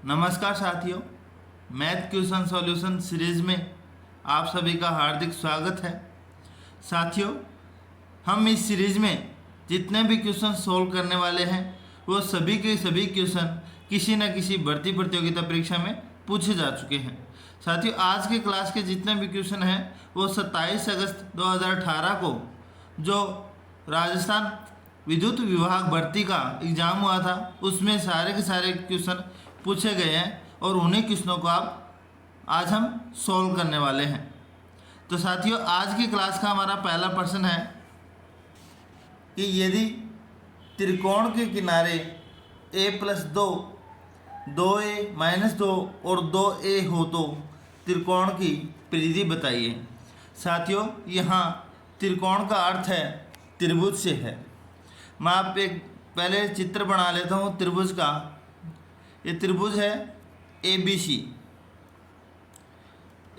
नमस्कार साथियों, math question solution series में आप सभी का हार्दिक स्वागत है। साथियों, हम इस सीरीज में जितने भी क्वेश्चन सोल्व करने वाले हैं वो सभी के सभी क्वेश्चन किसी न किसी भर्ती प्रतियोगिता परीक्षा में पूछे जा चुके हैं। साथियों, आज के क्लास के जितने भी क्वेश्चन हैं वो 27 अगस्त 2018 को जो राजस्थान विद्युत विभाग भर्ती का एग्ज़ाम हुआ था उसमें सारे के सारे क्वेश्चन पूछे गए हैं और उन्हीं क्वेश्चनों को आज हम सॉल्व करने वाले हैं। तो साथियों, आज की क्लास का हमारा पहला प्रश्न है कि यदि त्रिकोण के किनारे a+2, 2a-2 और 2a हो तो त्रिकोण की परिधि बताइए। साथियों, यहाँ त्रिकोण का अर्थ है त्रिभुज से है। मैं आप एक पहले चित्र बना लेता हूँ त्रिभुज का। ये त्रिभुज है ABC,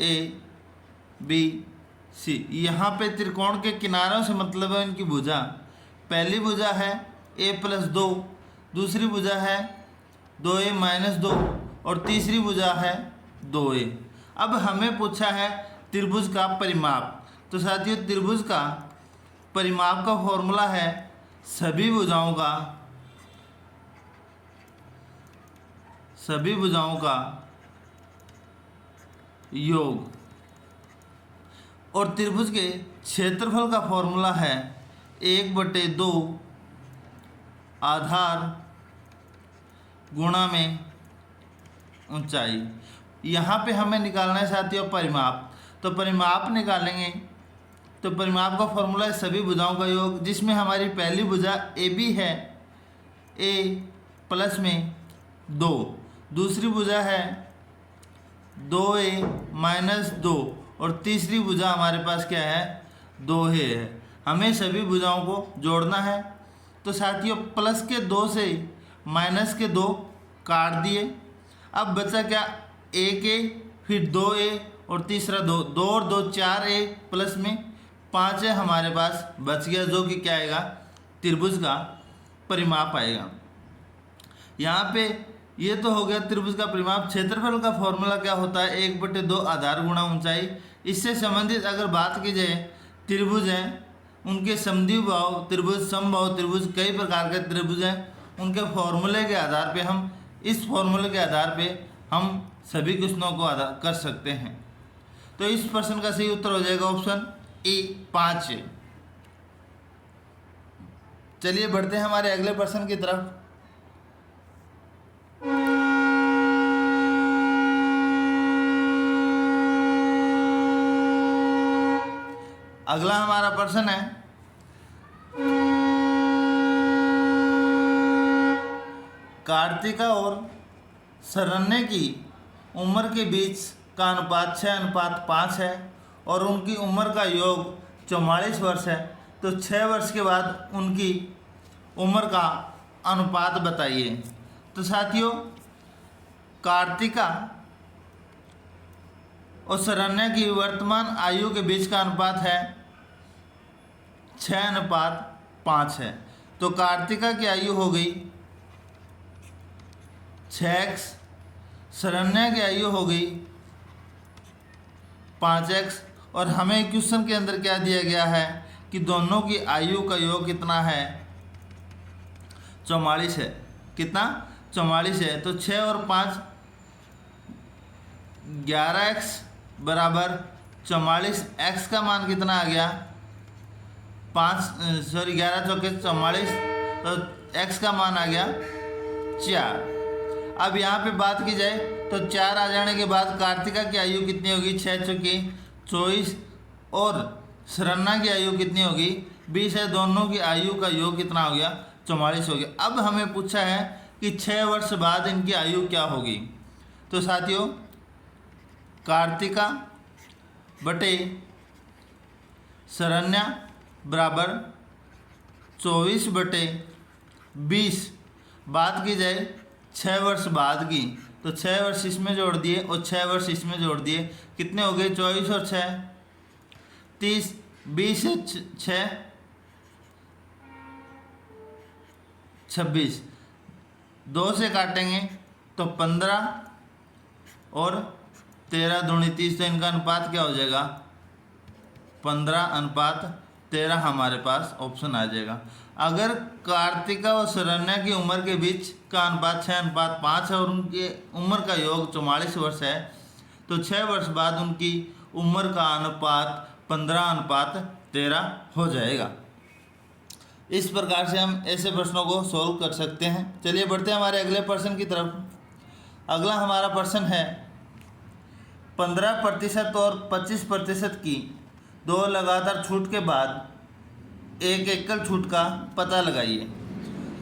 ABC। यहाँ पे त्रिकोण के किनारों से मतलब है इनकी भुजा। पहली भुजा है a+2, दूसरी भुजा है 2a-2 और तीसरी भुजा है 2a। अब हमें पूछा है त्रिभुज का परिमाप। तो साथियों, त्रिभुज का परिमाप का फॉर्मूला है सभी भुजाओं का योग, और त्रिभुज के क्षेत्रफल का फॉर्मूला है 1/2 आधार गुणा में ऊंचाई। यहाँ पे हमें निकालना है साथियों परिमाप। तो परिमाप निकालेंगे तो परिमाप का फॉर्मूला है सभी भुजाओं का योग, जिसमें हमारी पहली भुजा AB है a+2, दूसरी भुजा है 2a-2 और तीसरी भुजा हमारे पास क्या है 2a है। हमें सभी भुजाओं को जोड़ना है। तो साथियों, +2 से -2 काट दिए। अब बचा क्या 1a, फिर 2a और तीसरा 2 और 2 4a प्लस में 5a हमारे पास बच गया, जो कि क्या आएगा त्रिभुज का परिमाप आएगा। यहाँ पे ये तो हो गया त्रिभुज का परिमाप। क्षेत्रफल का फॉर्मूला क्या होता है 1/2 आधार गुणा ऊंचाई। इससे संबंधित अगर बात की जाए, त्रिभुज हैं उनके समद्विबाहु त्रिभुज, समबाहु त्रिभुज, कई प्रकार के त्रिभुज हैं। उनके फॉर्मूले के आधार पे हम इस फॉर्मूले के आधार पे हम सभी क्वेश्चनों को कर सकते हैं। तो इस प्रश्न का सही उत्तर हो जाएगा ऑप्शन ए 5। चलिए बढ़ते हैं हमारे अगले प्रश्न की तरफ। अगला हमारा प्रश्न है कार्तिका और शरण्य की उम्र के बीच का अनुपात 6:5 है और उनकी उम्र का योग 44 वर्ष है। तो 6 वर्ष के बाद उनकी उम्र का अनुपात बताइए। तो साथियों, कार्तिका और शरण्य की वर्तमान आयु के बीच का अनुपात है 6:5 है। तो कार्तिका की आयु हो गई 6x, शरण्य की आयु हो गई 5x, और हमें क्वेश्चन के अंदर क्या दिया गया है कि दोनों की आयु का योग कितना है 44 है। कितना 44 है। तो 6 और 5 11x बराबर 44। x का मान कितना आ गया 11 चौके 44, तो x का मान आ गया 4। अब यहाँ पे बात की जाए तो 4 आ जाने के बाद कार्तिका की आयु कितनी होगी 6 चौके 24 और शरण्या की आयु कितनी होगी 20 है। दोनों की आयु का योग कितना हो गया 44 हो गया। अब हमें पूछा है कि 6 वर्ष बाद इनकी आयु क्या होगी। तो साथियों, कार्तिका बटे शरण्या बराबर 24/20। बात की जाए 6 वर्ष बाद की, तो 6 वर्ष इसमें जोड़ दिए और 6 वर्ष इसमें जोड़ दिए, कितने हो गए 24 और 6 30, 20 से 6 26, 2 से काटेंगे तो 15 और 13 दूनी 30, तो इनका अनुपात क्या हो जाएगा? 15:13 हमारे पास ऑप्शन आ जाएगा। अगर कार्तिका और शरण्या की उम्र के बीच का अनुपात 6:5 है और उनकी उम्र का योग 44 वर्ष है, तो 6 वर्ष बाद उनकी उम्र का अनुपात 15:13 हो जाएगा। इस प्रकार से हम ऐसे प्रश्नों को सोल्व कर सकते हैं। चलिए बढ़ते हैं हमारे अगले प्रश्न की तरफ। अगला हमारा प्रश्न है 15% और 25% की दो लगातार छूट के बाद एक एकल छूट का पता लगाइए।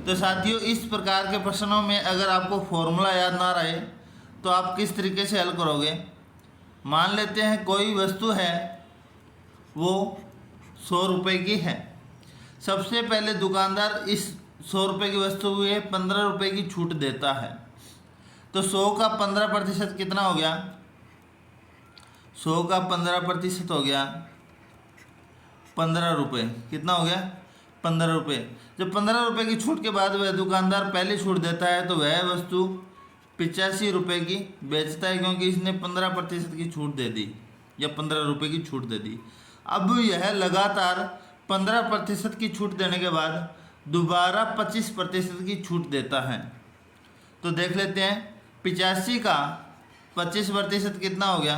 तो साथियों, इस प्रकार के प्रश्नों में अगर आपको फॉर्मूला याद ना रहे तो आप किस तरीके से हल करोगे? मान लेते हैं कोई वस्तु है वो 100 रुपये की है। सबसे पहले दुकानदार इस 100 रुपये की वस्तु को 15 रुपये की छूट देता है। तो 100 का 15% कितना हो गया? 100 का 15% हो गया 15 रुपये। कितना हो गया? 15 रुपये। जब 15 रुपये की छूट के बाद वह दुकानदार पहले छूट देता है तो वह वस्तु 85 रुपये की बेचता है, क्योंकि इसने 15% की छूट दे दी या 15 रुपये की छूट दे दी। अब यह लगातार 15% की छूट देने के बाद दोबारा 25% की छूट देता है। तो देख लेते हैं 85 का 25% कितना हो गया?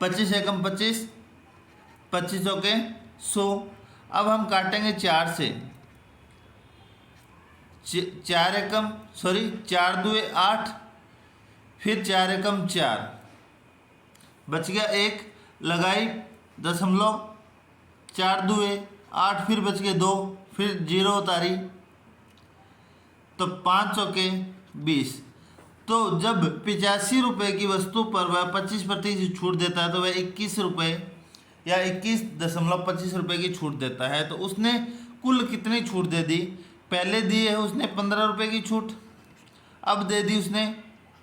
25 एकम 25, 25 के 100। अब हम काटेंगे 4 से। 4 दूए 8, फिर 4 एकम 4, बच गया 1, लगाई दशमलव, 4 दूए 8, फिर बच गए 2, फिर 0 उतारी, तो 5 चौके 20। तो जब 85 रुपये की वस्तु पर वह 25% छूट देता है तो वह 21 रुपये या 21.25 रुपये की छूट देता है। तो उसने कुल कितनी छूट दे दी? पहले दी है उसने 15 रुपये की छूट, अब दे दी उसने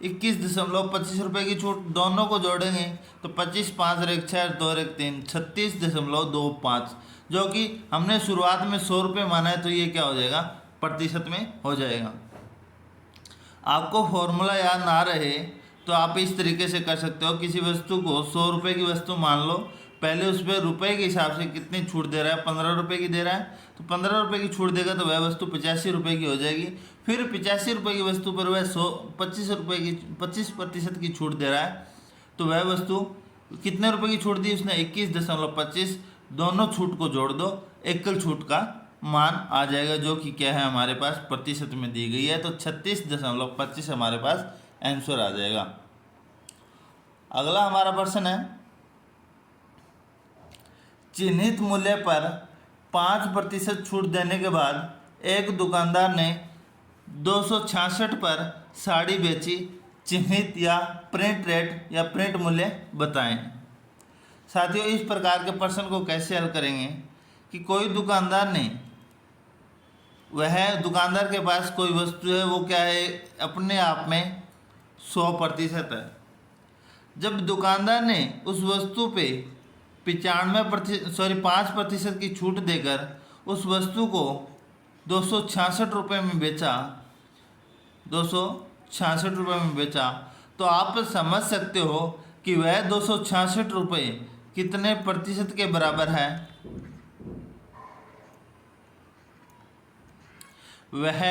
21.25 रुपये की छूट। दोनों को जोड़ेंगे तो 25, 5 और 1 6 और 2 और 1 3, 36.25, जो कि हमने शुरुआत में 100 रुपये माना है, तो ये क्या हो जाएगा? प्रतिशत में हो जाएगा। आपको फॉर्मूला याद ना रहे तो आप इस तरीके से कर सकते हो। किसी वस्तु को 100 रुपये की वस्तु मान लो, पहले उस पर रुपये के हिसाब से कितनी छूट दे रहा है? 15 रुपये की दे रहा है, तो 15 रुपये की छूट देगा तो वह वस्तु 85 रुपये की हो जाएगी। फिर 85 रुपये की वस्तु पर वह 25% की छूट दे रहा है, तो वह वस्तु कितने रुपये की छूट दी उसने? 21.25। दोनों छूट को जोड़ दो, एकल छूट का मान आ जाएगा, जो कि क्या है हमारे पास प्रतिशत में दी गई है। तो 36.25 हमारे पास आंसर आ जाएगा। अगला हमारा प्रश्न है चिन्हित मूल्य पर 5% छूट देने के बाद एक दुकानदार ने 266 पर साड़ी बेची। चिन्हित या प्रिंट रेट या प्रिंट मूल्य बताएं। साथियों, इस प्रकार के प्रश्न को कैसे हल करेंगे कि कोई दुकानदार ने, वह दुकानदार के पास कोई वस्तु है, वो क्या है? अपने आप में 100% है। जब दुकानदार ने उस वस्तु पे 5% की छूट देकर उस वस्तु को 266 रुपये में बेचा, 266 रुपये में बेचा, तो आप समझ सकते हो कि वह 266 रुपये कितने प्रतिशत के बराबर है? वह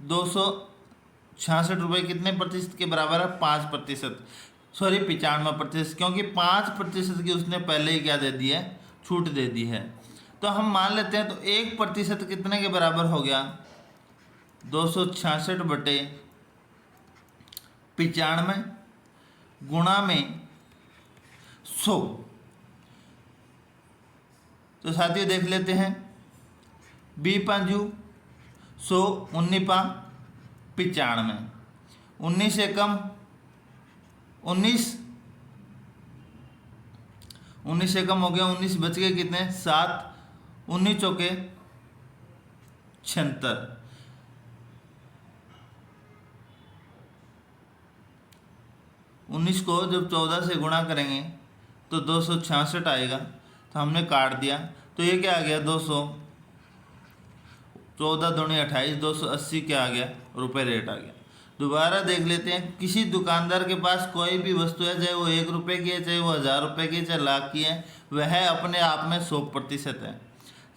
266 रुपये कितने प्रतिशत के बराबर है? 5%, 95%, क्योंकि 5% की उसने पहले ही क्या दे दी है? छूट दे दी है। तो हम मान लेते हैं, तो 1% कितने के बराबर हो गया? 266 बटे 95 गुणा में 100। तो साथियों देख लेते हैं, 20 100, 19 95, 19 से कम 19 से कम हो गया 19, बच गए कितने? 7, 19 चौके 76, 19 को जब 14 से गुणा करेंगे तो 266 आएगा। तो हमने काट दिया, तो ये क्या आ गया? 200, 14 दूनी 28, 280 क्या आ गया? रुपये रेट आ गया। दोबारा देख लेते हैं। किसी दुकानदार के पास कोई भी वस्तु है, चाहे वो 1 रुपये की है, चाहे वो 1000 रुपये की है, चाहे लाख की है, वह अपने आप में 100% है।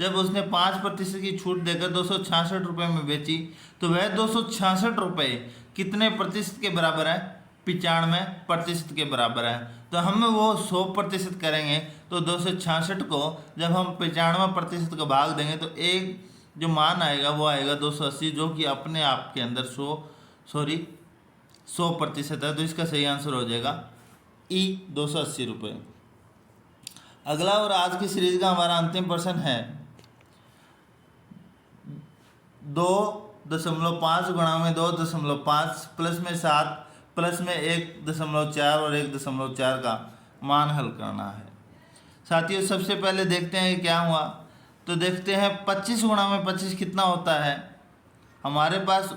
जब उसने 5% की छूट देकर 266 रुपये में बेची तो वह 266 रुपये कितने प्रतिशत के बराबर है? 95% के बराबर है। तो हम वो 100% करेंगे तो 266 को जब हम 95% का भाग देंगे तो एक जो मान आएगा वो आएगा 280, जो कि अपने आप के अंदर 100% है। तो इसका सही आंसर हो जाएगा ई 280 रुपये। अगला और आज की सीरीज का हमारा अंतिम प्रश्न है 2.5 गुणा में 2.5 प्लस में 7 प्लस में 1.4 और 1.4 का मान हल करना है। साथियों सबसे पहले देखते हैं क्या हुआ। तो देखते हैं 25 गुणा में 25 कितना होता है। हमारे पास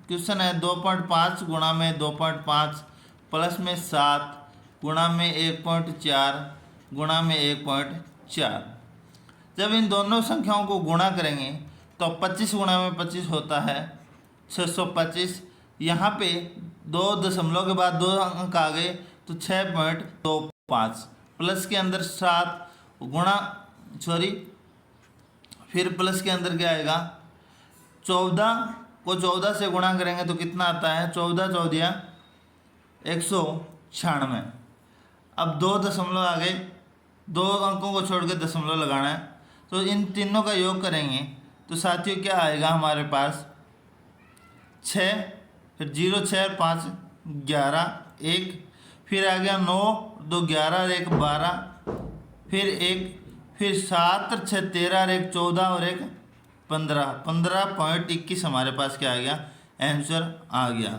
क्वेश्चन है 2.5 गुणा में 2.5 प्लस में 7 गुणा में 1.4 गुणा में 1.4। जब इन दोनों संख्याओं को गुणा करेंगे तो 25 गुणा में 25 होता है 625। यहाँ पे 2 दशमलव के बाद 2 अंक आ गए तो 6.25 प्लस के अंदर 7 गुणा फिर प्लस के अंदर क्या आएगा 14 को 14 से गुणा करेंगे तो कितना आता है 14 चौदिया 196। अब 2 दशमलव आ गए, 2 अंकों को छोड़ के दशमलव लगाना है। तो इन तीनों का योग करेंगे तो साथियों क्या आएगा हमारे पास 6, फिर 0 6 और 5 11 1, फिर आ गया 9 2 11 और 1 12, फिर 1, फिर 7 और 6 13 और 1 14 और 1 15.21 हमारे पास क्या आ गया आंसर आ गया।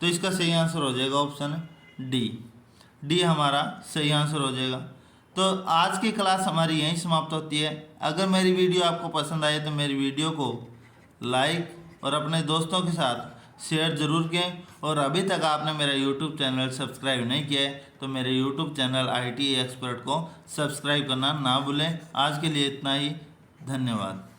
तो इसका सही आंसर हो जाएगा ऑप्शन डी हमारा सही आंसर हो जाएगा। तो आज की क्लास हमारी यहीं समाप्त होती है। अगर मेरी वीडियो आपको पसंद आए तो मेरी वीडियो को लाइक और अपने दोस्तों के साथ शेयर ज़रूर करें। और अभी तक आपने मेरा यूट्यूब चैनल सब्सक्राइब नहीं किया है तो मेरे यूट्यूब चैनल IT एक्सपर्ट को सब्सक्राइब करना ना भूलें। आज के लिए इतना ही, धन्यवाद।